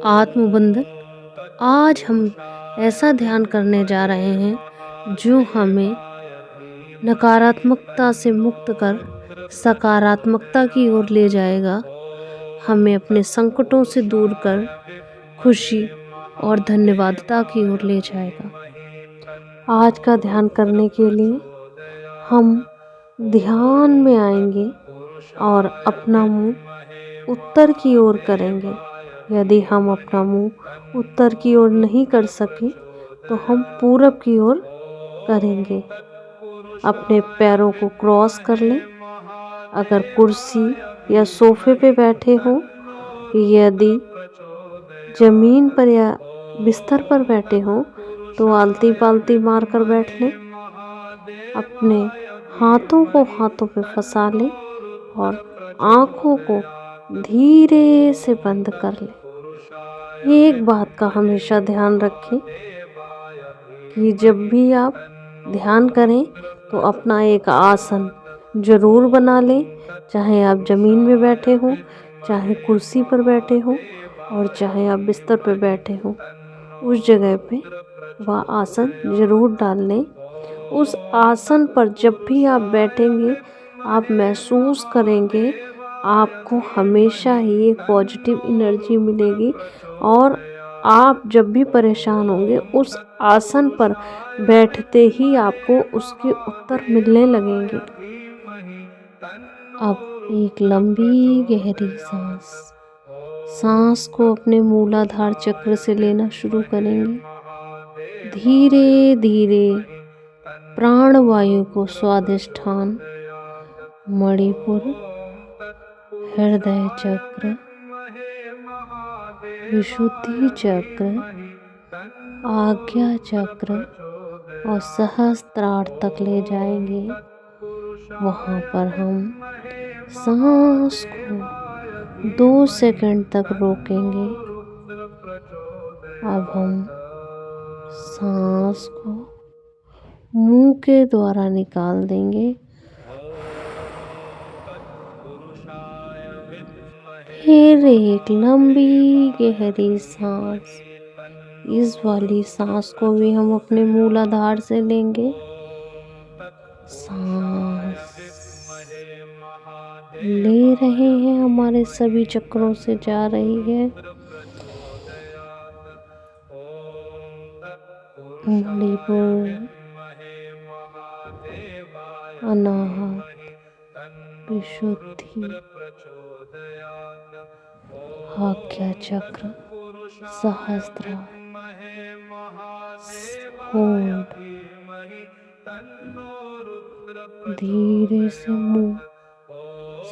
आत्मबंधन। आज हम ऐसा ध्यान करने जा रहे हैं जो हमें नकारात्मकता से मुक्त कर सकारात्मकता की ओर ले जाएगा, हमें अपने संकटों से दूर कर खुशी और धन्यवादता की ओर ले जाएगा। आज का ध्यान करने के लिए हम ध्यान में आएंगे और अपना मुंह उत्तर की ओर करेंगे। यदि हम अपना मुंह उत्तर की ओर नहीं कर सके तो हम पूरब की ओर करेंगे। अपने पैरों को क्रॉस कर लें। अगर कुर्सी या सोफे पे बैठे हो, यदि जमीन पर या बिस्तर पर बैठे हो तो आलती पालती मार कर बैठ लें। अपने हाथों को हाथों पे फंसा लें और आँखों को धीरे से बंद कर लें। एक बात का हमेशा ध्यान रखें कि जब भी आप ध्यान करें तो अपना एक आसन जरूर बना लें, चाहे आप ज़मीन में बैठे हो, चाहे कुर्सी पर बैठे हो और चाहे आप बिस्तर पर बैठे हो। उस जगह पे वह आसन जरूर डाल लें। उस आसन पर जब भी आप बैठेंगे आप महसूस करेंगे आपको हमेशा ही एक पॉजिटिव एनर्जी मिलेगी और आप जब भी परेशान होंगे उस आसन पर बैठते ही आपको उसके उत्तर मिलने लगेंगे। अब एक लंबी गहरी सांस को अपने मूलाधार चक्र से लेना शुरू करेंगे। धीरे धीरे प्राणवायु को स्वादिष्ठान, मणिपुर, हृदय चक्र, विशुद्धि चक्र, आज्ञा चक्र और सहस्त्रार तक ले जाएंगे। वहाँ पर हम सांस को 2 सेकंड तक रोकेंगे। अब हम सांस को मुंह के द्वारा निकाल देंगे। फिर एक लंबी गहरी सांस, इस वाली सांस को भी हम अपने मूलाधार से लेंगे। सांस ले रहे हैं, हमारे सभी चक्रों से जा रही है। मणिपुर, अनाहत, विशुद्धि, आज्ञा चक्र, सहस्त्रार, होल्ड। धीरे से मुंह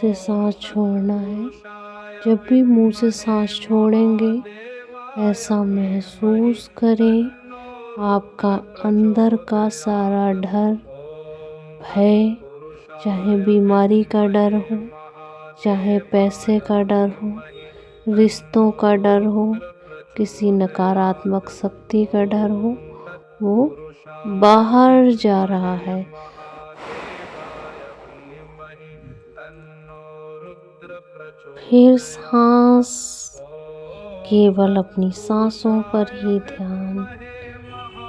से सांस छोड़ना है। जब भी मुंह से सांस छोड़ेंगे ऐसा महसूस करें आपका अंदर का सारा डर, भय, चाहे बीमारी का डर हो, चाहे पैसे का डर हो, रिश्तों का डर हो, किसी नकारात्मक शक्ति का डर हो, वो बाहर जा रहा है। फिर सांस, केवल अपनी सांसों पर ही ध्यान।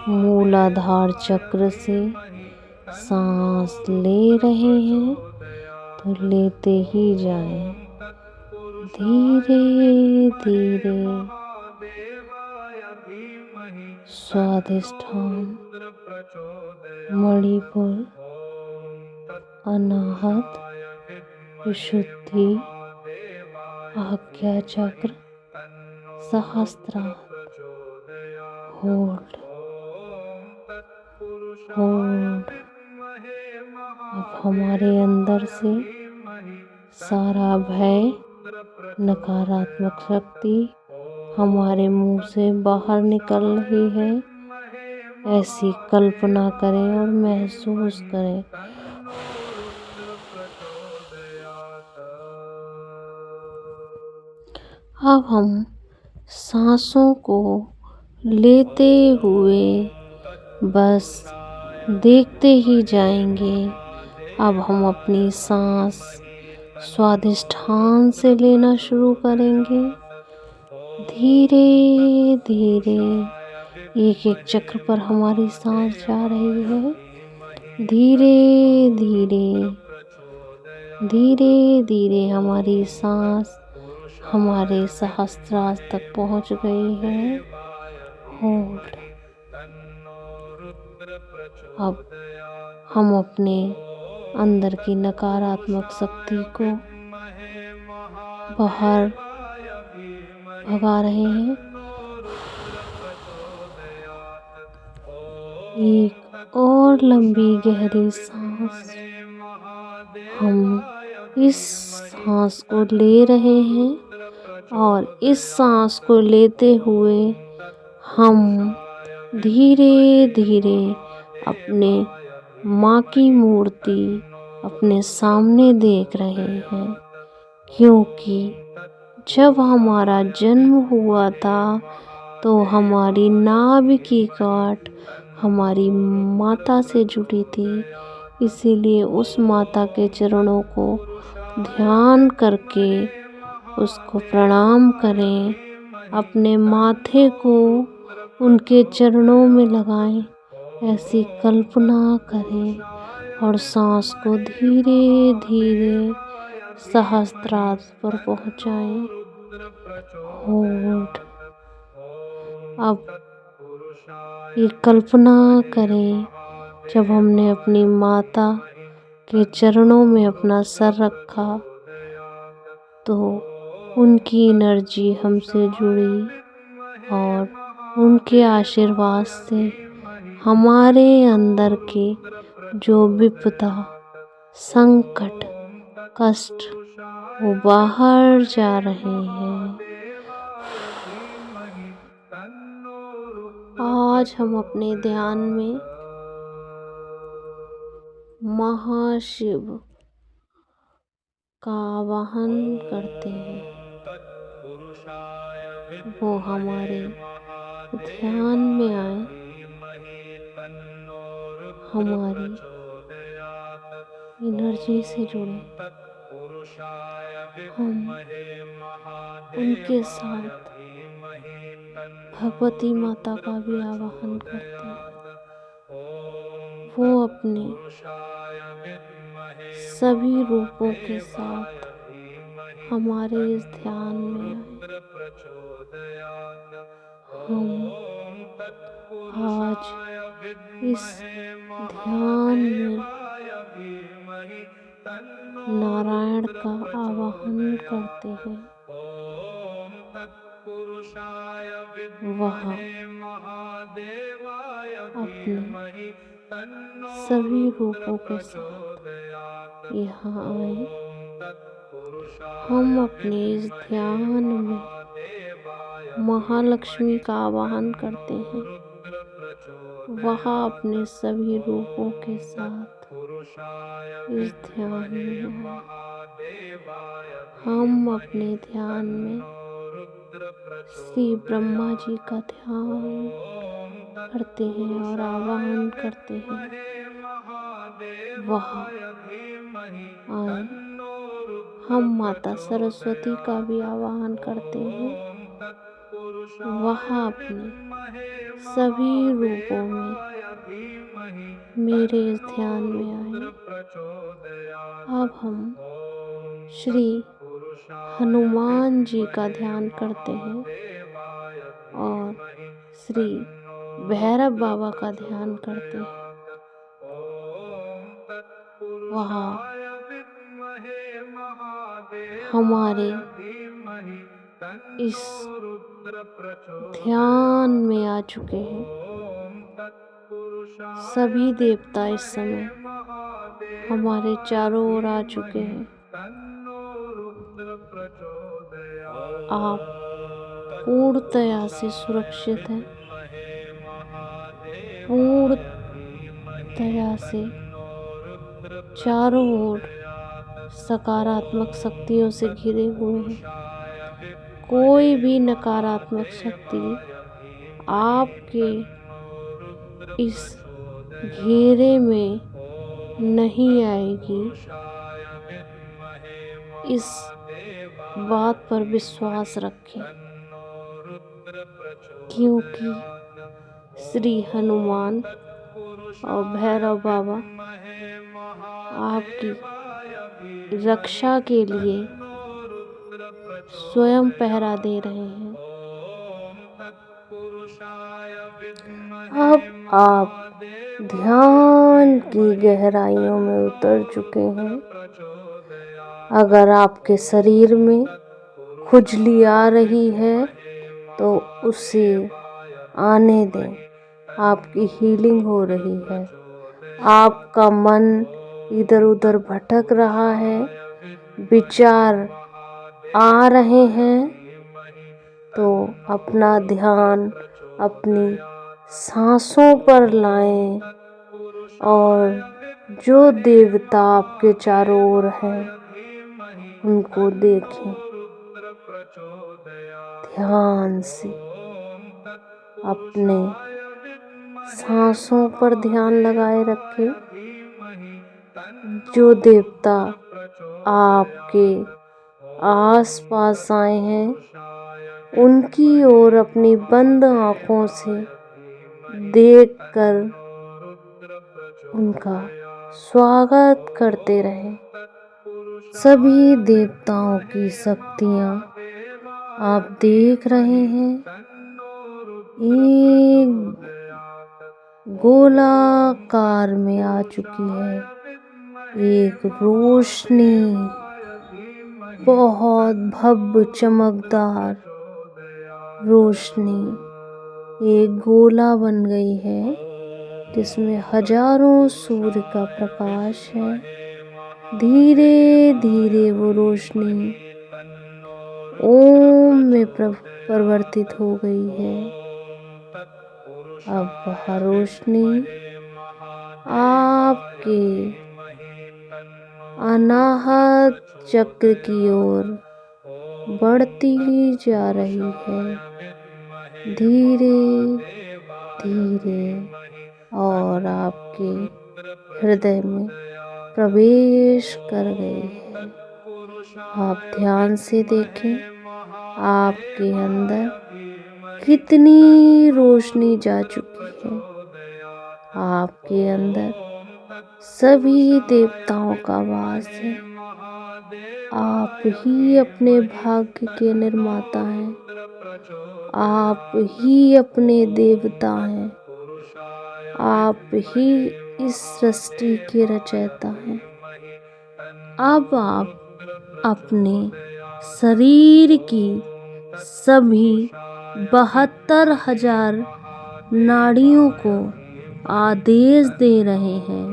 मूलाधार चक्र से सांस ले रहे हैं तो लेते ही जाएं, धीरे धीरे। स्वादिष्ठान, मणिपुर, अनाहत, विशुद्धि, आज्ञा चक्र, सहस्त्रार, होल्ड होल्ड। अब हमारे अंदर से सारा भय, नकारात्मक शक्ति हमारे मुंह से बाहर निकल रही है। ऐसी कल्पना करें और महसूस करें। अब हम सांसों को लेते हुए बस देखते ही जाएंगे। अब हम अपनी सांस स्वादिष्ठान से लेना शुरू करेंगे। धीरे धीरे एक एक चक्र पर हमारी सांस जा रही है। धीरे धीरे धीरे धीरे हमारी सांस हमारे सहस्त्रार तक पहुंच गई है। होल्ड। अब हम अपने अंदर की नकारात्मक शक्ति को बाहर भगा रहे हैं। एक और लंबी गहरी सांस। हम इस सांस को ले रहे हैं और इस सांस को लेते हुए हम धीरे धीरे अपने माँ की मूर्ति अपने सामने देख रहे हैं, क्योंकि जब हमारा जन्म हुआ था तो हमारी नाभि की गांठ हमारी माता से जुड़ी थी। इसीलिए उस माता के चरणों को ध्यान करके उसको प्रणाम करें, अपने माथे को उनके चरणों में लगाएं, ऐसी कल्पना करें और सांस को धीरे धीरे सहस्त्रार पर पहुंचाएं। होल्ड। अब ये कल्पना करें, जब हमने अपनी माता के चरणों में अपना सर रखा तो उनकी एनर्जी हमसे जुड़ी और उनके आशीर्वाद से हमारे अंदर के जो विपदा, संकट, कष्ट वो बाहर जा रहे हैं। आज हम अपने ध्यान में महाशिव का आवाहन करते हैं। वो हमारे ध्यान में आए, हमारी एनर्जी से जुड़े। हम उनके साथ भगवती माता का भी आवाहन करते हैं। वो अपने सभी रूपों के साथ हमारे इस ध्यान में आए। हम आज इस ध्यान में नारायण का आवाहन करते हैं। वह अपने सभी रूपों के साथ यहाँ आए। हम अपने इस ध्यान में महालक्ष्मी का आवाहन करते हैं। वह अपने सभी रूपों के साथ इस ध्यान में आए। हम अपने ध्यान में श्री ब्रह्मा जी का ध्यान करते हैं और आवाहन करते हैं। वह आए। हम माता सरस्वती का भी आवाहन करते हैं। वह अपने सभी रूपों में मेरे इस ध्यान में आए। अब हम श्री हनुमान जी का ध्यान करते हैं और श्री भैरव बाबा का ध्यान करते हैं। वह हमारे इस ध्यान में आ चुके हैं। सभी देवता इस समय हमारे चारों ओर आ चुके हैं। आप पूर्णतया से सुरक्षित हैं, पूर्णतया से चारों ओर सकारात्मक शक्तियों से घिरे हुए हैं। कोई भी नकारात्मक शक्ति आपके इस घेरे में नहीं आएगी। इस बात पर विश्वास रखें। क्योंकि श्री हनुमान और भैरव बाबा आपकी रक्षा के लिए स्वयं पहरा दे रहे हैं। अब आप ध्यान की गहराइयों में उतर चुके हैं। अगर आपके शरीर में खुजली आ रही है तो उसे आने दें। आपकी हीलिंग हो रही है। आपका मन इधर उधर भटक रहा है, विचार आ रहे हैं, तो अपना ध्यान अपनी सांसों पर लाएं और जो देवता आपके चारों ओर हैं उनको देखें। ध्यान से अपने सांसों पर ध्यान लगाए रखें। जो देवता आपके आस पास आए हैं उनकी ओर अपनी बंद आंखों से देखकर उनका स्वागत करते रहें। सभी देवताओं की शक्तियाँ आप देख रहे हैं। एक गोलाकार में आ चुकी है। एक रोशनी बहुत भव्य चमकदार रोशनी एक गोला बन गई है जिसमें हजारों सूर्य का प्रकाश है। धीरे धीरे वो रोशनी ओम में परिवर्तित हो गई है। अब वह रोशनी आपके अनाहत चक्र की ओर बढ़ती ही जा रही है। धीरे धीरे और आपके हृदय में प्रवेश कर गई है। आप ध्यान से देखें आपके अंदर कितनी रोशनी जा चुकी है। आपके अंदर सभी देवताओं का वास है। आप ही अपने भाग्य के निर्माता हैं। आप ही अपने देवता हैं। आप ही इस सृष्टि के रचयिता हैं। अब आप अपने शरीर की सभी 72,000 नाड़ियों को आदेश दे रहे हैं।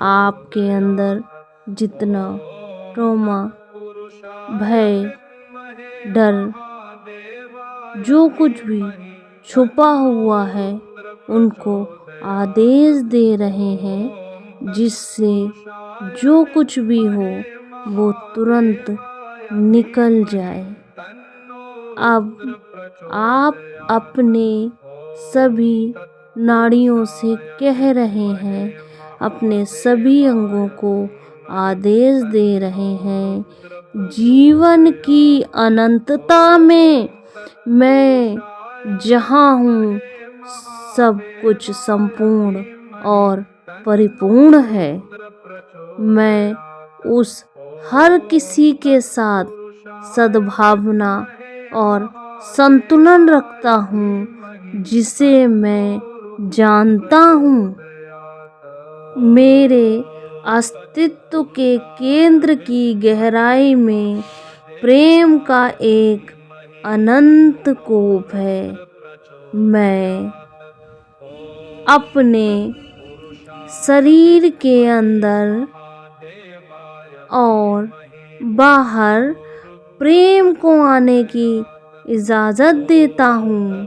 आपके अंदर जितना ट्रॉमा, भय, डर, जो कुछ भी छुपा हुआ है उनको आदेश दे रहे हैं, जिससे जो कुछ भी हो वो तुरंत निकल जाए। अब आप अपने सभी नाड़ियों से कह रहे हैं, अपने सभी अंगों को आदेश दे रहे हैं, जीवन की अनंतता में मैं जहाँ हूँ सब कुछ संपूर्ण और परिपूर्ण है। मैं उस हर किसी के साथ सद्भावना और संतुलन रखता हूँ जिसे मैं जानता हूँ। मेरे अस्तित्व के केंद्र की गहराई में प्रेम का एक अनंत कूप है। मैं अपने शरीर के अंदर और बाहर प्रेम को आने की इजाज़त देता हूँ।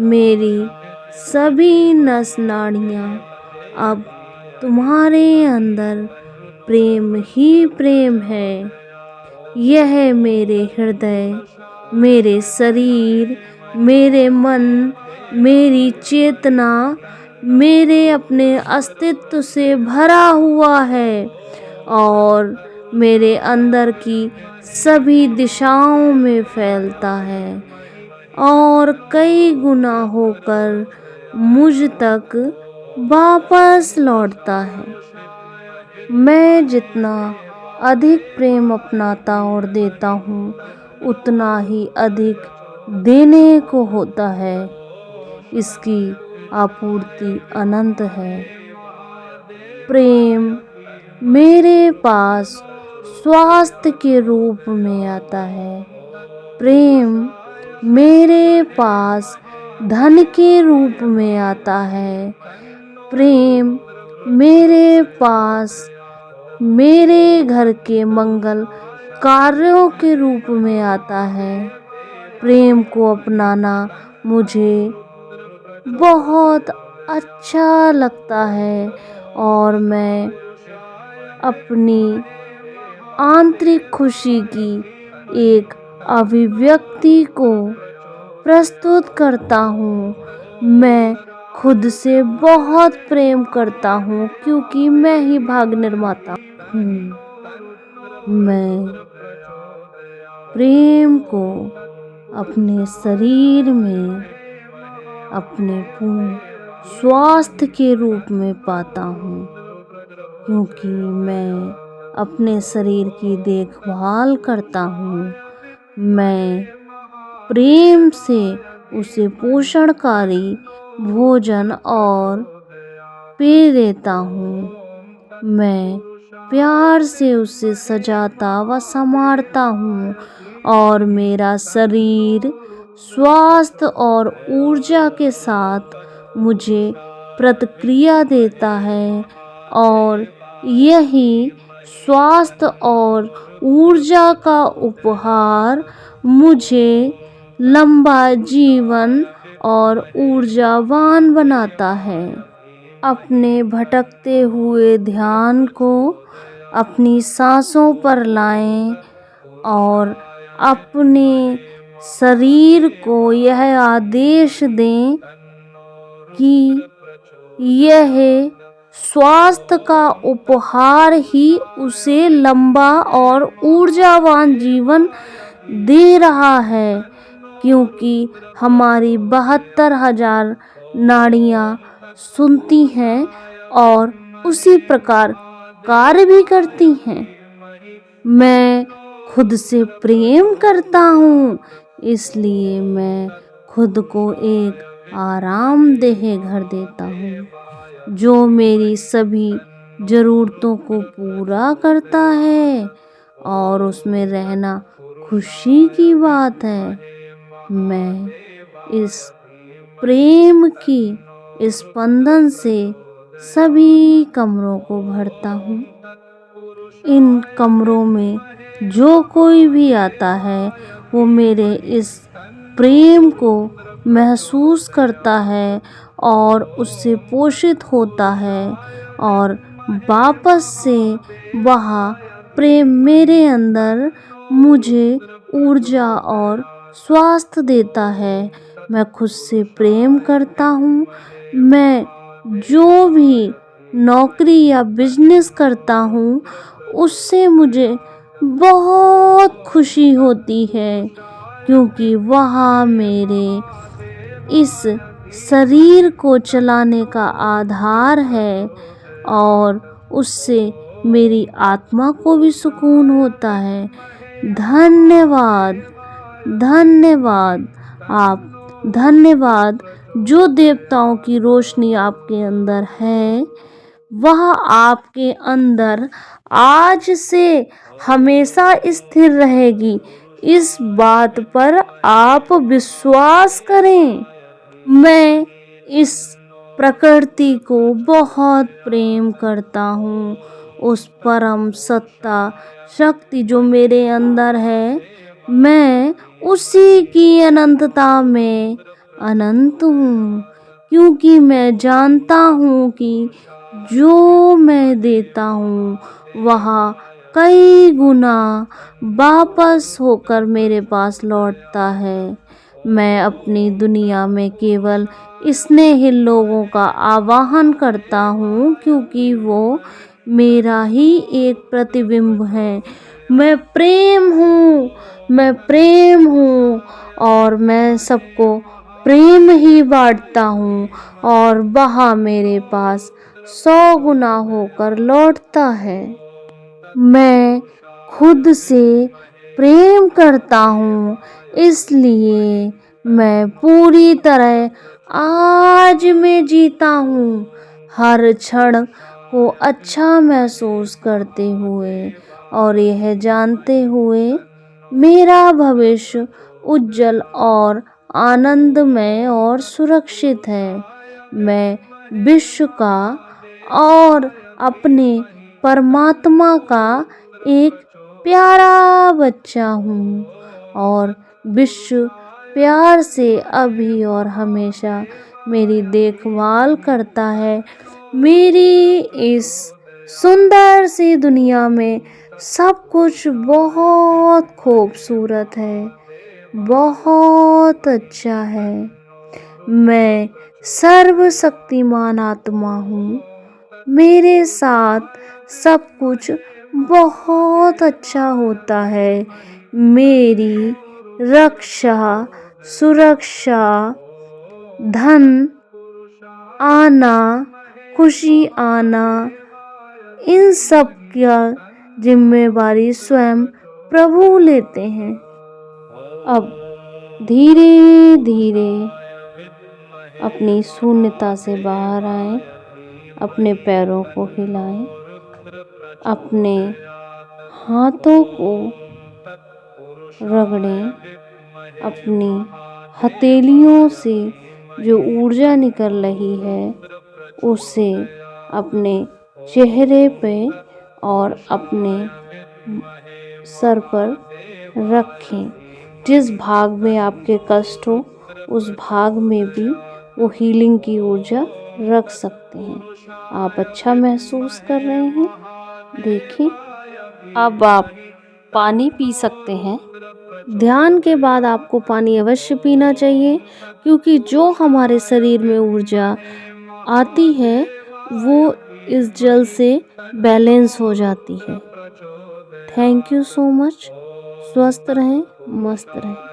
मेरी सभी नस नाड़ियाँ अब तुम्हारे अंदर प्रेम ही प्रेम है। यह मेरे हृदय, मेरे शरीर, मेरे मन, मेरी चेतना, मेरे अपने अस्तित्व से भरा हुआ है और मेरे अंदर की सभी दिशाओं में फैलता है। और कई गुना होकर मुझ तक वापस लौटता है। मैं जितना अधिक प्रेम अपनाता और देता हूँ, उतना ही अधिक देने को होता है। इसकी आपूर्ति अनंत है। प्रेम मेरे पास स्वास्थ्य के रूप में आता है। प्रेम मेरे पास धन के रूप में आता है। प्रेम मेरे पास मेरे घर के मंगल कार्यों के रूप में आता है। प्रेम को अपनाना मुझे बहुत अच्छा लगता है और मैं अपनी आंतरिक खुशी की एक अभिव्यक्ति को प्रस्तुत करता हूँ। मैं खुद से बहुत प्रेम करता हूँ क्योंकि मैं ही भाग निर्माता हूँ। मैं प्रेम को अपने शरीर में अपने पूर्ण स्वास्थ्य के रूप में पाता हूँ, क्योंकि मैं अपने शरीर की देखभाल करता हूँ। मैं प्रेम से उसे पोषणकारी भोजन और पेय देता हूँ। मैं प्यार से उसे सजाता व संवारता हूँ और मेरा शरीर स्वास्थ्य और ऊर्जा के साथ मुझे प्रतिक्रिया देता है और यही स्वास्थ्य और ऊर्जा का उपहार मुझे लंबा जीवन और ऊर्जावान बनाता है। अपने भटकते हुए ध्यान को अपनी सांसों पर लाएं और अपने शरीर को यह आदेश दें कि यह स्वास्थ्य का उपहार ही उसे लंबा और ऊर्जावान जीवन दे रहा है, क्योंकि हमारी 72,000 नाड़ियाँ सुनती हैं और उसी प्रकार कार्य भी करती हैं। मैं खुद से प्रेम करता हूँ, इसलिए मैं खुद को एक आरामदेह घर देता हूँ जो मेरी सभी ज़रूरतों को पूरा करता है और उसमें रहना खुशी की बात है। मैं इस प्रेम की स्पंदन से सभी कमरों को भरता हूँ। इन कमरों में जो कोई भी आता है वो मेरे इस प्रेम को महसूस करता है और उससे पोषित होता है और वापस से वह प्रेम मेरे अंदर मुझे ऊर्जा और स्वास्थ्य देता है। मैं खुद से प्रेम करता हूँ। मैं जो भी नौकरी या बिजनेस करता हूँ उससे मुझे बहुत खुशी होती है, क्योंकि वह मेरे इस शरीर को चलाने का आधार है और उससे मेरी आत्मा को भी सुकून होता है। धन्यवाद, धन्यवाद, आप धन्यवाद। जो देवताओं की रोशनी आपके अंदर है वह आपके अंदर आज से हमेशा स्थिर रहेगी। इस बात पर आप विश्वास करें। मैं इस प्रकृति को बहुत प्रेम करता हूँ। उस परम सत्ता शक्ति जो मेरे अंदर है, मैं उसी की अनंतता में अनंत हूँ, क्योंकि मैं जानता हूँ कि जो मैं देता हूँ वह कई गुना वापस होकर मेरे पास लौटता है। मैं अपनी दुनिया में केवल स्नेही लोगों का आवाहन करता हूँ, क्योंकि वो मेरा ही एक प्रतिबिंब है। मैं प्रेम हूँ, मैं प्रेम हूँ और मैं सबको प्रेम ही बांटता हूँ और वह मेरे पास 100 गुना होकर लौटता है। मैं खुद से प्रेम करता हूँ, इसलिए मैं पूरी तरह आज में जीता हूँ, हर क्षण को अच्छा महसूस करते हुए और यह जानते हुए मेरा भविष्य उज्जवल और आनंदमय और सुरक्षित है। मैं विश्व का और अपने परमात्मा का एक प्यारा बच्चा हूँ और विश्व प्यार से अभी और हमेशा मेरी देखभाल करता है। मेरी इस सुंदर सी दुनिया में सब कुछ बहुत खूबसूरत है, बहुत अच्छा है। मैं सर्वशक्तिमान आत्मा हूँ, मेरे साथ सब कुछ बहुत अच्छा होता है। मेरी रक्षा, सुरक्षा, धन आना, खुशी आना, इन सब का जिम्मेवारी स्वयं प्रभु लेते हैं। अब धीरे धीरे अपनी शून्यता से बाहर आएं, अपने पैरों को हिलाएं, अपने हाथों को रगड़ें, अपनी हथेलियों से जो ऊर्जा निकल रही है उसे अपने चेहरे पे और अपने सर पर रखें। जिस भाग में आपके कष्ट हो उस भाग में भी वो हीलिंग की ऊर्जा रख सकते हैं। आप अच्छा महसूस कर रहे हैं, देखिए। अब आप पानी पी सकते हैं। ध्यान के बाद आपको पानी अवश्य पीना चाहिए, क्योंकि जो हमारे शरीर में ऊर्जा आती है वो इस जल से बैलेंस हो जाती है। Thank you so much. स्वस्थ रहें, मस्त रहें।